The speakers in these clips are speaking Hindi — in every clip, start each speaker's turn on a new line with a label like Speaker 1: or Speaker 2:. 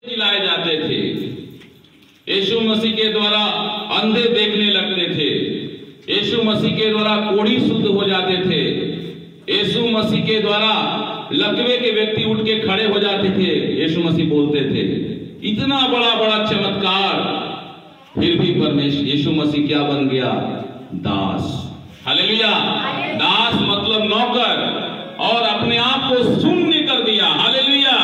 Speaker 1: जिलाए जाते थे। यीशु मसीह के द्वारा अंधे देखने लगते थे। यीशु मसीह के द्वारा कोढ़ी शुद्ध हो जाते थे। यीशु मसीह के द्वारा लकवे के व्यक्ति उठ के खड़े हो जाते थे। यीशु मसीह बोलते थे। इतना बड़ा बड़ा चमत्कार, फिर भी परमेश्वर यीशु मसीह क्या बन गया? दास। हालेलुया। दास मतलब नौकर, और अपने आप को शून्य कर दिया। हालेलुया।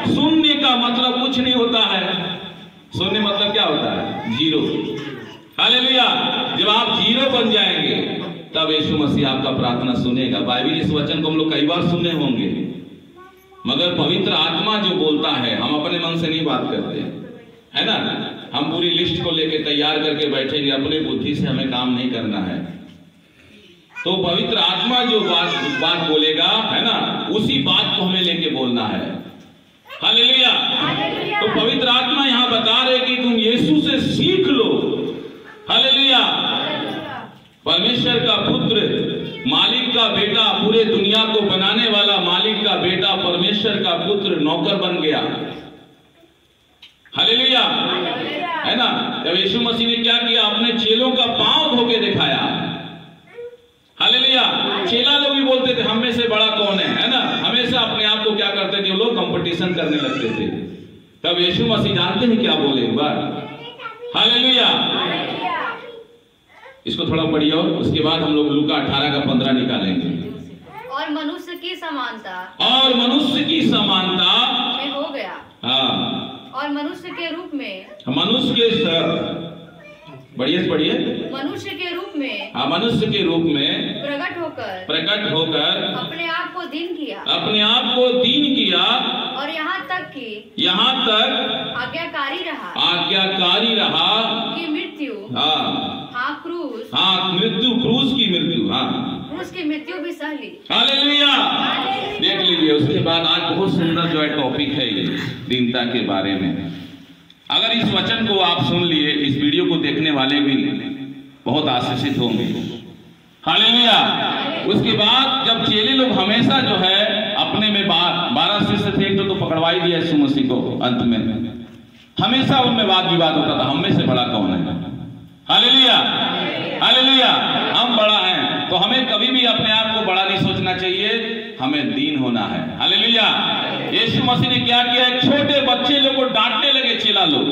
Speaker 1: शून्य का मतलब कुछ नहीं होता है। शून्य मतलब क्या होता है? जीरो। हालेलुया। जब आप जीरो बन जाएंगे तब यीशु मसीह आपका प्रार्थना सुनेगा। बाइबल इस वचन को हम लोग कई बार सुने होंगे, मगर पवित्र आत्मा जो बोलता है, हम अपने मन से नहीं बात करते, है ना। हम पूरी लिस्ट को लेके तैयार करके बैठेंगे, अपनी बुद्धि से हमें काम नहीं करना है। तो पवित्र आत्मा जो बात बोलेगा, है ना, उसी बात को हमें लेके बोलना है। हालेलुया। तो पवित्र आत्मा यहां बता रहे कि तुम यीशु से सीख लो। हालेलुया। परमेश्वर का पुत्र, मालिक का बेटा, पूरे दुनिया को बनाने वाला मालिक का बेटा, परमेश्वर का पुत्र नौकर बन गया। हालेलुया। है ना। जब यीशु मसीह ने क्या किया? अपने चेलों का पांव धो के दिखाया। हालेलुया। चेला लोग भी बोलते थे हम में से बड़ा कौन है ना। हमेशा अपने आप को क्या करते थे? लोग कंपटीशन करने लगते थे। तब यीशु मसीह जानते हैं क्या बोले एक बार? हालेलुया। इसको थोड़ा पढ़िए और उसके बाद हम लोग लूका 18 का 15 निकालेंगे।
Speaker 2: और मनुष्य की समानता,
Speaker 1: और मनुष्य की समानता
Speaker 2: में हो गया।
Speaker 1: हाँ।
Speaker 2: और मनुष्य के रूप में,
Speaker 1: मनुष्य के बढ़िए से पढ़िए।
Speaker 2: मनुष्य के रूप में,
Speaker 1: हाँ, मनुष्य के रूप में
Speaker 2: प्रकट होकर अपने आप को दीन किया।
Speaker 1: अपने आप को दीन किया।
Speaker 2: और यहाँ तक आज्ञाकारी रहा कि मृत्यु,
Speaker 1: क्रूस की मृत्यु,
Speaker 2: क्रूस की मृत्यु भी सह ली।
Speaker 1: हालेलुया। देख लीजिए। उसके बाद आज बहुत सुंदर जो है टॉपिक है ये दीनता के बारे में। अगर इस वचन को आप सुन लिए, इस वीडियो को देखने वाले भी बहुत आशीषित होंगे। हालेलुया। उसके बाद जब चेले लोग हमेशा जो है अपने में 12 शिष्य थे, तो पकड़वा ही दिया यीशु मसीह को। अंत में हमेशा उनमें वाद विवाद होता था, हम में से बड़ा कौन है। हालेलुया। हालेलुया। हम बड़ा हैं, तो हमें कभी भी अपने आप को बड़ा नहीं सोचना चाहिए, हमें दीन होना है। हालेलुया। यीशु मसीह ने क्या किया? एक छोटे बच्चे लोग को डांटने लगे चेला लोग।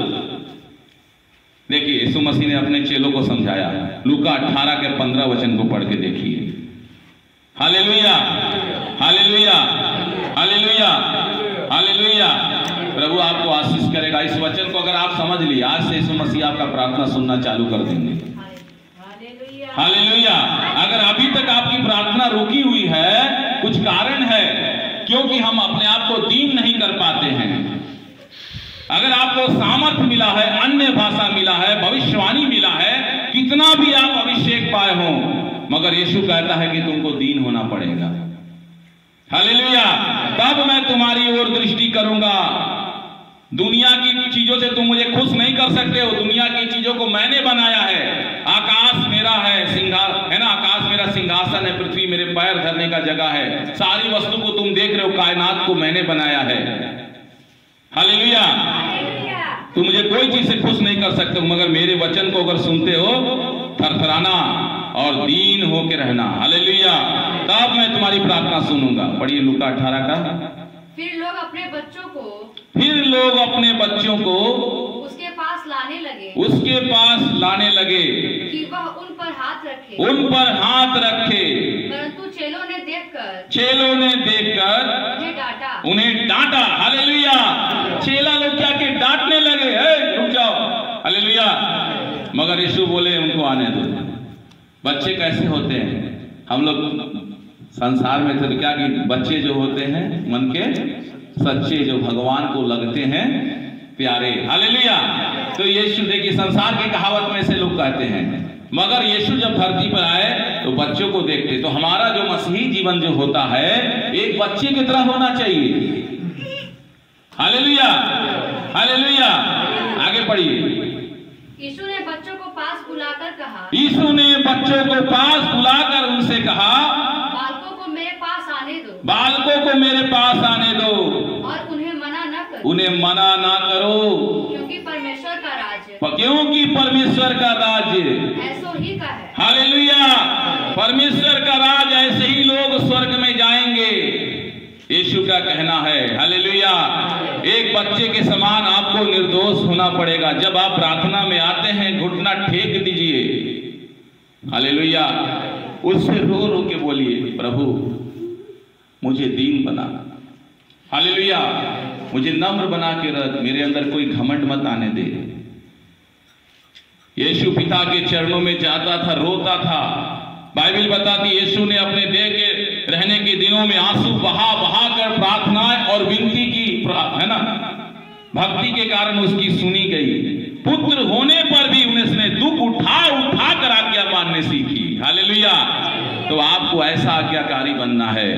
Speaker 1: देखिए यीशु मसीह ने अपने चेलों को समझाया। लूका 18 के 15 वचन को पढ़ के देखिए। हालेलुया। हालेलुया। हालेलुया। हालेलुया। प्रभु आपको आशीष करेगा। इस वचन को अगर आप समझ लिए, आज से यीशु मसीह आपका प्रार्थना सुनना चालू कर देंगे। हालेलुया। अगर अभी तक आपकी प्रार्थना रुकी हुई है, कुछ कारण है, क्योंकि हम अपने आप को दीन नहीं कर पाते हैं। अगर आपको सामर्थ्य मिला है, अन्य भाषा मिला है, भविष्यवाणी मिला है, कितना भी आप अभिषेक पाए हो, मगर यीशु कहता है कि तुमको दीन होना पड़ेगा। हालेलुया। तब मैं तुम्हारी ओर दृष्टि करूंगा। दुनिया की चीजों से तुम मुझे खुश नहीं कर सकते हो। दुनिया की चीजों को मैंने बनाया है। आकाश मेरा है, है ना। आकाश मेरा सिंहासन है, पृथ्वी मेरे पैर धरने का जगह है। सारी वस्तु को तुम देख रहे हो, कायनात को मैंने बनाया है। हालेलुया। तुम मुझे कोई चीज से खुश नहीं कर सकते हो, मगर मेरे वचन को अगर सुनते हो, थरथराना और दीन होके रहना। हालेलुया। तब मैं तुम्हारी प्रार्थना सुनूंगा। पढ़िए लूका 18 का।
Speaker 2: फिर लोग अपने बच्चों को उसके पास लाने लगे कि वह उन पर हाथ रखे। परंतु चेलों ने देखकर उन्हें डांटा। हालेलुया। चेला लोग क्या के डांटने लगे, रुक जाओ। हालेलुया। मगर यीशु बोले उनको आने दो। बच्चे कैसे होते हैं? हम लोग संसार में तो क्या कि बच्चे जो होते हैं मन के सच्चे, जो भगवान को लगते हैं प्यारे। हालेलुया। तो यीशु, देखिए संसार की कहावत में से लोग कहते हैं, मगर यीशु जब धरती पर आए तो बच्चों को देखते। तो हमारा जो मसीही जीवन जो होता है, एक बच्चे की तरह होना चाहिए। हालेलुया। हालेलुया। आगे पढ़िए। यीशु ने बच्चों को पास बुलाकर कहा।
Speaker 1: यीशु ने बच्चों को पास बुलाकर उनसे कहा,
Speaker 2: बालकों को मेरे पास आने दो।
Speaker 1: बालकों को मेरे पास आने दो।
Speaker 2: और उन्हें मना न करो।
Speaker 1: उन्हें मना ना करो। परमेश्वर का राज्य
Speaker 2: ऐसो ही का है।
Speaker 1: हालेलुया। परमेश्वर का राज ऐसे ही लोग स्वर्ग में जाएंगे, यीशु का कहना है। हालेलुया। एक बच्चे के समान आपको निर्दोष होना पड़ेगा। जब आप प्रार्थना में आते हैं, घुटना टेक दीजिए। हालेलुया। उससे रो रो के बोलिए, प्रभु मुझे दीन बना। हालेलुया। मुझे नम्र बना के रख, मेरे अंदर कोई घमंड मत आने दे। यीशु पिता के चरणों में जाता था, रोता था। बाइबल बताती यीशु ने अपने देह के रहने के दिनों में आंसू बहा बहा कर प्रार्थनाएं और विनती की, है ना। भक्ति के कारण उसकी सुनी गई। पुत्र होने पर भी उसने दुख उठा उठा कर आज्ञा मानने सीखी। हालेलुया। तो आपको ऐसा आज्ञाकारी बनना है।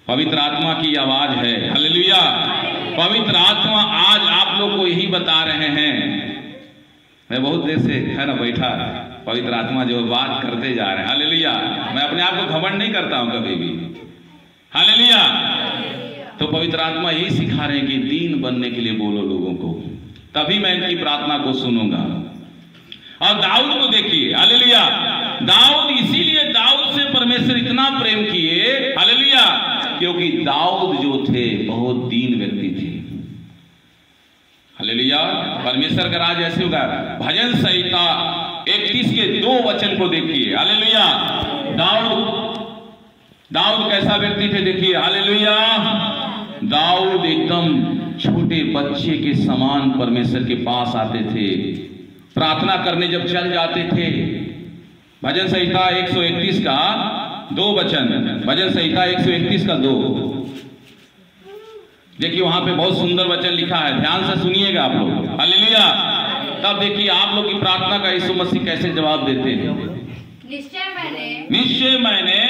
Speaker 1: पवित्र आत्मा की आवाज है। हालेलुया। पवित्र आत्मा आज आप लोग को यही बता रहे हैं। मैं बहुत देर से है ना बैठा, पवित्र आत्मा जो बात करते जा रहे हैं। हालेलुया। मैं अपने आप को घमंड नहीं करता हूं कभी भी। हालेलुया। तो पवित्र आत्मा यही सिखा रहे हैं कि दीन बनने के लिए बोलो लोगों को, तभी मैं इनकी प्रार्थना को सुनूंगा। और दाऊद को देखिए। हालेलुया। दाऊद, इसीलिए दाऊद से परमेश्वर इतना प्रेम किए। हालेलुया। क्योंकि दाऊद जो थे बहुत दीन व्यक्ति थे। हालेलुया। परमेश्वर का राज ऐसे होगा। भजन संहिता 31 के 2 वचन को देखिए। हालेलुया। दाऊद कैसा व्यक्ति थे देखिए। हालेलुया। दाऊद एकदम छोटे बच्चे के समान परमेश्वर के पास आते थे। प्रार्थना करने जब चल जाते थे, भजन संहिता 131 का 2 वचन, भजन संहिता 131 का 2 देखिए, वहां पे बहुत सुंदर वचन लिखा है। ध्यान से सुनिएगा आप लोग। हालेलुया। तब देखिए आप लोग की प्रार्थना का यीशु मसीह कैसे जवाब देते हैं। निश्चय मैंने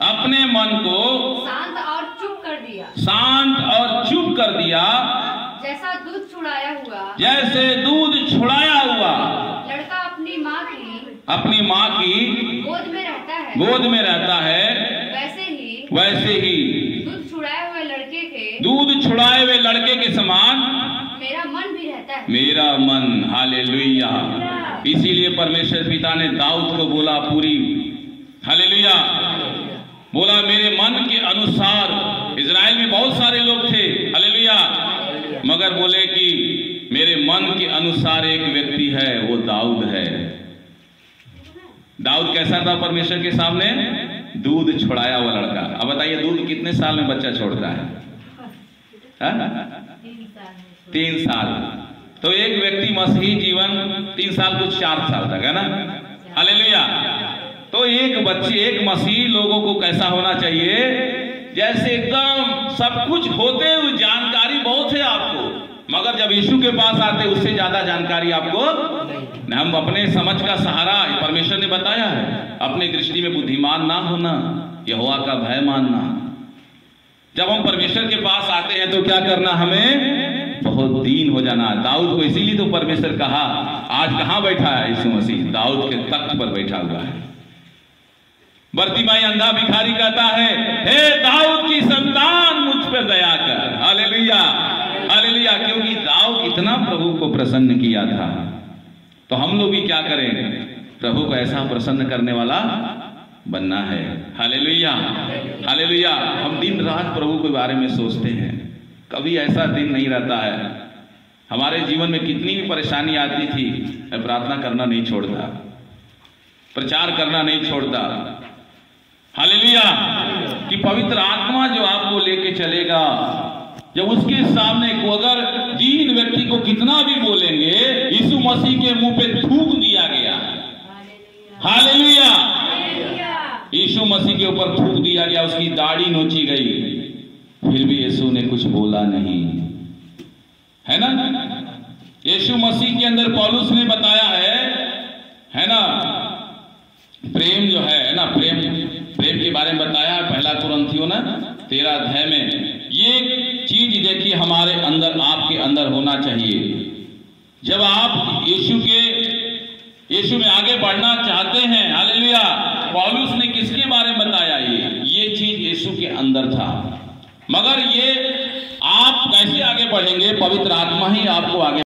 Speaker 1: अपने मन को
Speaker 2: शांत और चुप कर दिया।
Speaker 1: शांत और चुप कर दिया।
Speaker 2: जैसा दूध छुड़ाया हुआ,
Speaker 1: जैसे दूध छुड़ाया हुआ
Speaker 2: लड़का अपनी माँ की
Speaker 1: गोद में रहता है, वैसे ही दूध छुड़ाए हुए लड़के के समान
Speaker 2: मेरा मन भी रहता है।
Speaker 1: मेरा मन। हालेलुया। इसीलिए परमेश्वर पिता ने दाऊद को बोला पूरी, हालेलुया, बोला मेरे मन के अनुसार। इजराइल में बहुत सारे लोग थे, हालेलुया, मगर बोले कि मेरे मन के अनुसार एक व्यक्ति है, वो दाऊद है। दाऊद कैसा था परमेश्वर के सामने? दूध छुड़ाया हुआ लड़का। अब बताइए दूध कितने साल में बच्चा छोड़ता है? 3 साल। तो एक व्यक्ति मसीही जीवन 3 साल कुछ 4 साल तक, है ना। हालेलुया। तो एक मसीही लोगों को कैसा होना चाहिए? जैसे एकदम सब कुछ होते हुए जानकारी बहुत है आपको, मगर जब यीशु के पास आते उससे ज्यादा जानकारी आपको। हम अपने समझ का सहारा, परमेश्वर ने बताया है, अपनी दृष्टि में बुद्धिमान ना होना, यहोवा का भय मानना। जब हम परमेश्वर के पास आते हैं तो क्या करना? हमें बहुत दीन हो जाना। दाऊद को इसीलिए तो परमेश्वर कहा, आज कहां बैठा है यीशु मसीह? दाऊद के तख्त पर बैठा हुआ है। बर्तिमाई अंधा भिखारी कहता है, हे दाऊद की संतान मुझ पर दया कर। Hallelujah, hallelujah. क्योंकि दाऊद इतना प्रभु को प्रसन्न किया था। तो हम लोग भी क्या करें? प्रभु को ऐसा प्रसन्न करने वाला बनना है। Hallelujah, hallelujah. हम दिन रात प्रभु के बारे में सोचते हैं, कभी ऐसा दिन नहीं रहता है। हमारे जीवन में कितनी भी परेशानी आती थी, मैं प्रार्थना करना नहीं छोड़ता, प्रचार करना नहीं छोड़ता। हालेलुया। कि पवित्र आत्मा जो आपको लेके चलेगा, जब उसके सामने को अगर दीन व्यक्ति को कितना भी बोलेंगे, यीशु मसीह के मुंह पे थूक दिया गया। हालेलुया। यीशु मसीह के ऊपर थूक दिया गया, उसकी दाढ़ी नोची गई, फिर भी यीशु ने कुछ बोला नहीं, है ना। यीशु मसीह के अंदर पौलुस ने बताया है ना, प्रेम जो है ना, प्रेम के बारे में बताया है। 1 कुरिन्थियों 13 अध्याय में ये चीज देखिए हमारे अंदर, आपके अंदर होना चाहिए। जब आप यीशु में आगे बढ़ना चाहते हैं, हालेलुया, पौलुस ने किसके बारे में बताया? ये चीज यीशु के अंदर था। मगर ये आप कैसे आगे बढ़ेंगे? पवित्र आत्मा ही आपको आगे